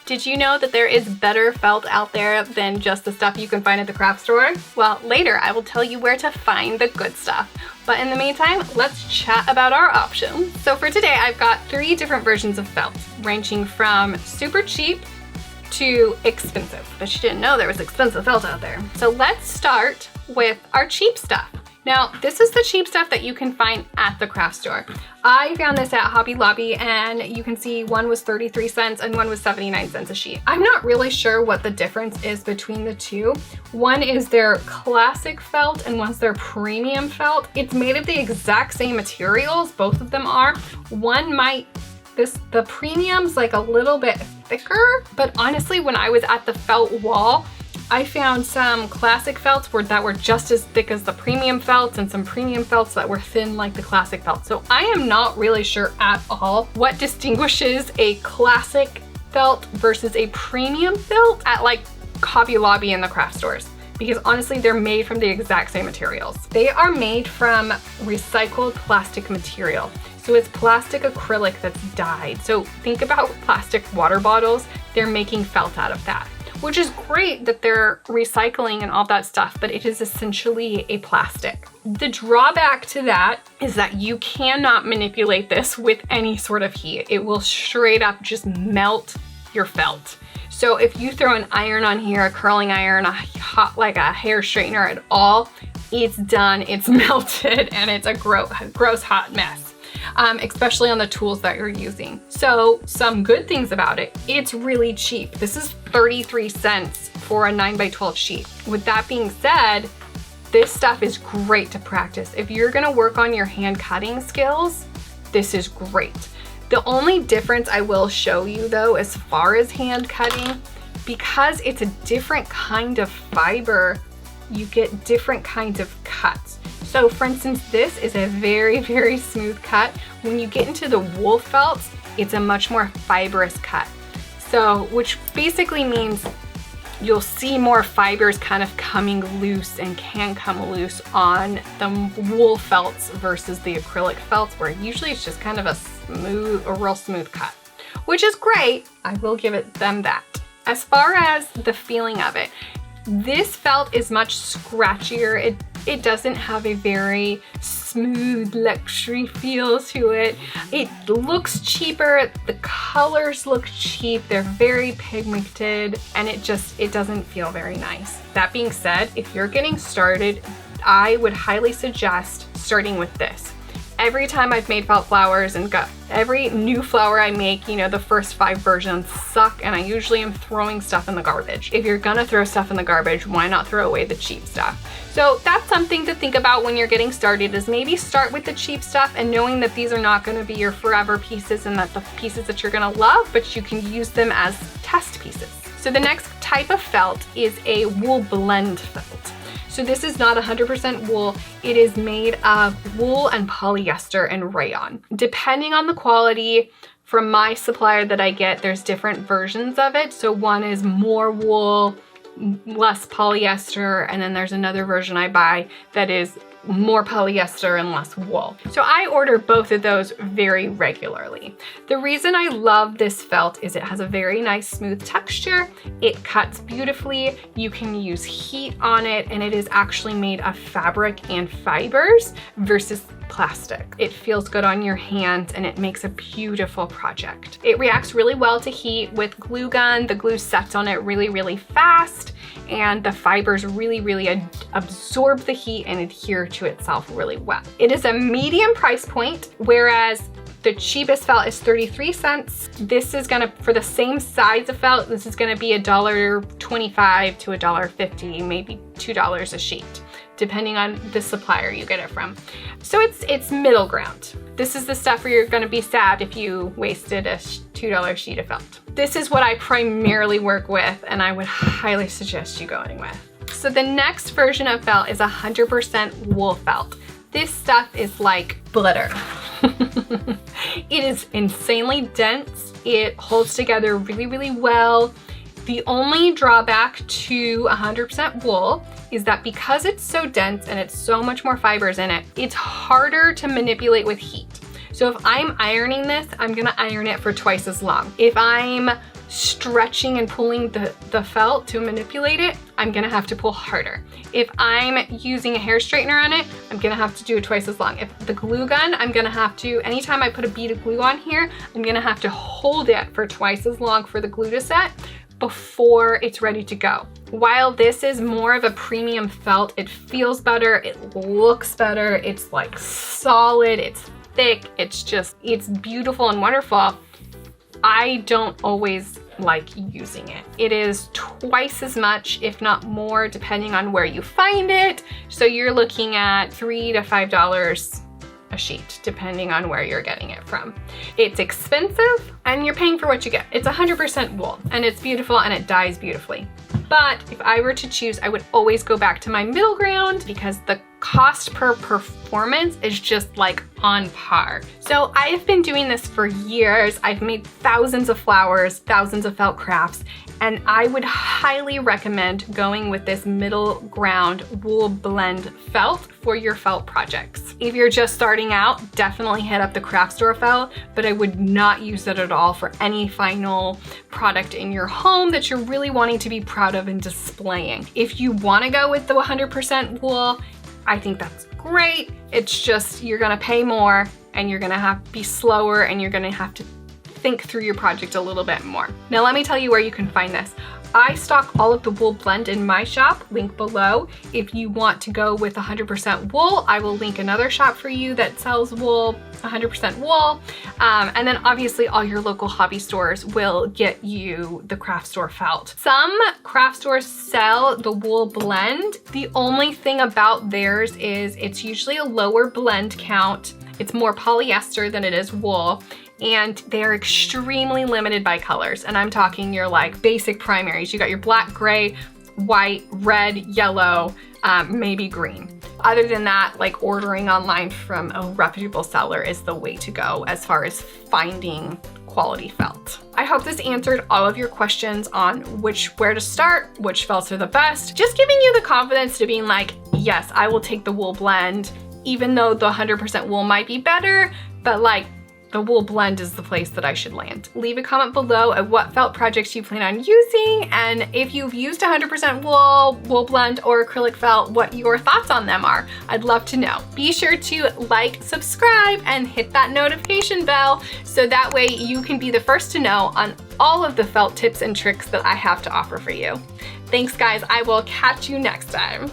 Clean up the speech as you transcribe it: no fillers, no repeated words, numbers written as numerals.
Did you know that there is better felt out there than just the stuff you can find at the craft store? Well, later I will tell you where to find the good stuff. But in the meantime, let's chat about our options. So for today, I've got 3 different versions of felt, ranging from super cheap to expensive. But you didn't know there was expensive felt out there. So let's start with our cheap stuff. Now, this is the cheap stuff that you can find at the craft store. I found this at Hobby Lobby, and you can see one was 33 cents and one was 79 cents a sheet. I'm not really sure what the difference is between the two. One is their classic felt and one's their premium felt. It's made of the exact same materials, both of them are. One might, the premium's like a little bit thicker, but honestly, when I was at the felt wall, I found some classic felts that were just as thick as the premium felts and some premium felts that were thin like the classic felt. So I am not really sure at all what distinguishes a classic felt versus a premium felt at like Hobby Lobby and the craft stores, because honestly, they're made from the exact same materials. They are made from recycled plastic material. So it's plastic acrylic that's dyed. So think about plastic water bottles. They're making felt out of that, which is great that they're recycling and all that stuff, but it is essentially a plastic. The drawback to that is that you cannot manipulate this with any sort of heat. It will straight up just melt your felt. So if you throw an iron on here, a curling iron, a hot, like a hair straightener at all, it's done, it's melted, and it's a gross hot mess. Especially on the tools that you're using. So some good things about it, it's really cheap. This is 33 cents for a 9x12 sheet. With that being said, this stuff is great to practice. If you're gonna work on your hand cutting skills, this is great. The only difference I will show you though, as far as hand cutting, because it's a different kind of fiber, you get different kinds of cuts. So for instance, this is a very, very smooth cut. When you get into the wool felts, it's a much more fibrous cut. So, which basically means you'll see more fibers kind of coming loose and can come loose on the wool felts versus the acrylic felts, where usually it's just kind of a real smooth cut, which is great. I will give them that. As far as the feeling of it, this felt is much scratchier. It doesn't have a very smooth luxury feel to it. It looks cheaper, the colors look cheap, they're very pigmented, and it doesn't feel very nice. That being said, if you're getting started, I would highly suggest starting with this. Every time I've made felt flowers and got every new flower I make, you know, the first 5 versions suck, and I usually am throwing stuff in the garbage. If you're gonna throw stuff in the garbage, why not throw away the cheap stuff? So that's something to think about when you're getting started, is maybe start with the cheap stuff and knowing that these are not gonna be your forever pieces and that the pieces that you're gonna love, but you can use them as test pieces. So the next type of felt is a wool blend felt. So this is not 100% wool. It is made of wool and polyester and rayon. Depending on the quality, from my supplier that I get, there's different versions of it. So one is more wool, less polyester, and then there's another version I buy that is more polyester and less wool. So I order both of those very regularly. The reason I love this felt is it has a very nice smooth texture. It cuts beautifully. You can use heat on it, and it is actually made of fabric and fibers versus plastic. It feels good on your hands, and it makes a beautiful project. It reacts really well to heat with glue gun. The glue sets on it really, really fast, and the fibers really absorb the heat and adhere to itself really well. It is a medium price point, whereas the cheapest felt is 33 cents. This is gonna, for the same size of felt, this is gonna be $1.25 to $1.50, maybe $2 a sheet, depending on the supplier you get it from. So it's middle ground. This is the stuff where you're gonna be sad if you wasted a $2 sheet of felt. This is what I primarily work with, and I would highly suggest you going with. So the next version of felt is 100% wool felt. This stuff is like glitter. It is insanely dense. It holds together really well. The only drawback to 100% wool is that because it's so dense and it's so much more fibers in it, it's harder to manipulate with heat. So if I'm ironing this, I'm gonna iron it for twice as long. If I'm stretching and pulling the felt to manipulate it, I'm gonna have to pull harder. If I'm using a hair straightener on it, I'm gonna have to do it twice as long. If the glue gun, I'm gonna have to, anytime I put a bead of glue on here, I'm gonna have to hold it for twice as long for the glue to set before it's ready to go. While this is more of a premium felt, it feels better, it looks better, it's like solid, it's thick, it's beautiful and wonderful. I don't always like using it. It is twice as much, if not more, depending on where you find it. So you're looking at $3 to $5 a sheet, depending on where you're getting it from. It's expensive and you're paying for what you get. It's 100% wool and it's beautiful and it dyes beautifully. But if I were to choose, I would always go back to my middle ground because the cost per performance is just like on par. So I have been doing this for years. I've made thousands of flowers, thousands of felt crafts, and I would highly recommend going with this middle ground wool blend felt for your felt projects. If you're just starting out, definitely hit up the craft store felt, but I would not use it at all for any final product in your home that you're really wanting to be proud of and displaying. If you want to go with the 100% wool, I think that's great. It's just, you're gonna pay more and you're gonna have to be slower and you're gonna have to think through your project a little bit more. Now let me tell you where you can find this. I stock all of the wool blend in my shop, link below. If you want to go with 100% wool, I will link another shop for you that sells wool, 100% wool. And then obviously all your local hobby stores will get you the craft store felt. Some craft stores sell the wool blend. The only thing about theirs is it's usually a lower blend count. It's more polyester than it is wool. And they're extremely limited by colors. And I'm talking your like basic primaries. You got your black, gray, white, red, yellow, maybe green. Other than that, like ordering online from a reputable seller is the way to go as far as finding quality felt. I hope this answered all of your questions on where to start, which felts are the best. Just giving you the confidence to being like, yes, I will take the wool blend, even though the 100% wool might be better, but like, the wool blend is the place that I should land. Leave a comment below of what felt projects you plan on using, and if you've used 100% wool blend, or acrylic felt, what your thoughts on them are. I'd love to know. Be sure to like, subscribe, and hit that notification bell so that way you can be the first to know on all of the felt tips and tricks that I have to offer for you. Thanks guys, I will catch you next time.